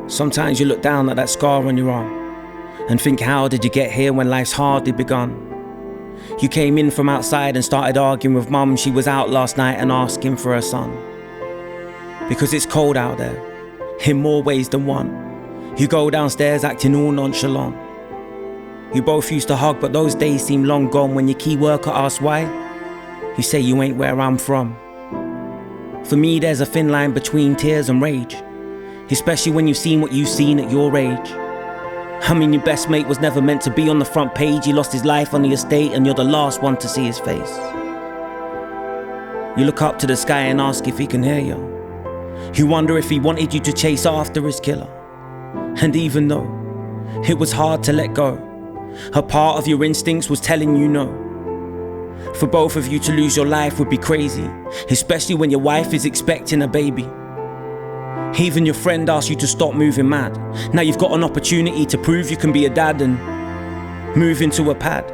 Sometimes you look down at that scar on your arm and think, how did you get here when life's hardly begun? You came in from outside and started arguing with mum. She was out last night and asking for her son. Because it's cold out there, in more ways than one. You go downstairs acting all nonchalant. You both used to hug, but those days seem long gone. When your key worker asks why, you say you ain't where I'm from. For me, there's a thin line between tears and rage, especially when you've seen what you've seen at your age. I mean, your best mate was never meant to be on the front page. He lost his life on the estate and you're the last one to see his face. You look up to the sky and ask if he can hear you. You wonder if he wanted you to chase after his killer. And even though it was hard to let go, a part of your instincts was telling you no. For both of you to lose your life would be crazy, especially when your wife is expecting a baby. Even your friend asked you to stop moving mad. Now you've got an opportunity to prove you can be a dad and move into a pad.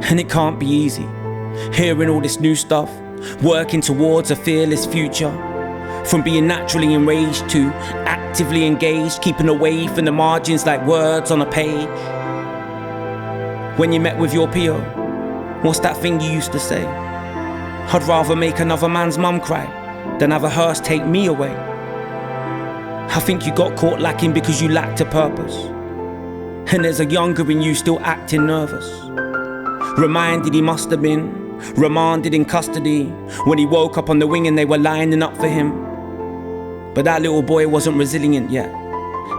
And it can't be easy, hearing all this new stuff, working towards a fearless future. From being naturally enraged to actively engaged, keeping away from the margins like words on a page. When you met with your PO, what's that thing you used to say? I'd rather make another man's mum cry than have a hearse take me away. I think you got caught lacking because you lacked a purpose. And there's a younger in you still acting nervous. Reminded he must have been remanded in custody when he woke up on the wing and they were lining up for him. But that little boy wasn't resilient yet.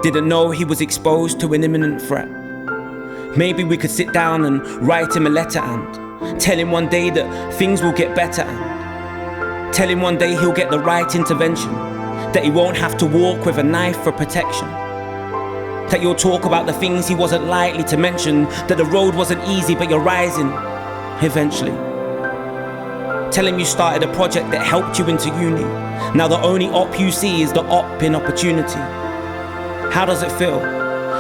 Didn't know he was exposed to an imminent threat. Maybe we could sit down and write him a letter and tell him one day that things will get better and tell him one day he'll get the right intervention. That he won't have to walk with a knife for protection. That you'll talk about the things he wasn't likely to mention. That the road wasn't easy but you're rising, eventually. Tell him you started a project that helped you into uni. Now the only op you see is the op in opportunity. How does it feel?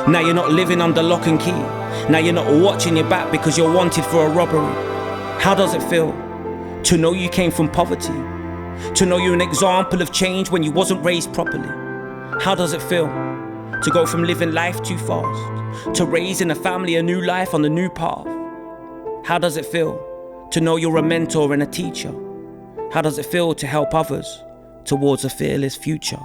Now you're not living under lock and key. Now you're not watching your back because you're wanted for a robbery. How does it feel to know you came from poverty? To know you're an example of change when you wasn't raised properly? How does it feel to go from living life too fast to raising a family, a new life on a new path? How does it feel to know you're a mentor and a teacher? How does it feel to help others towards a fearless future?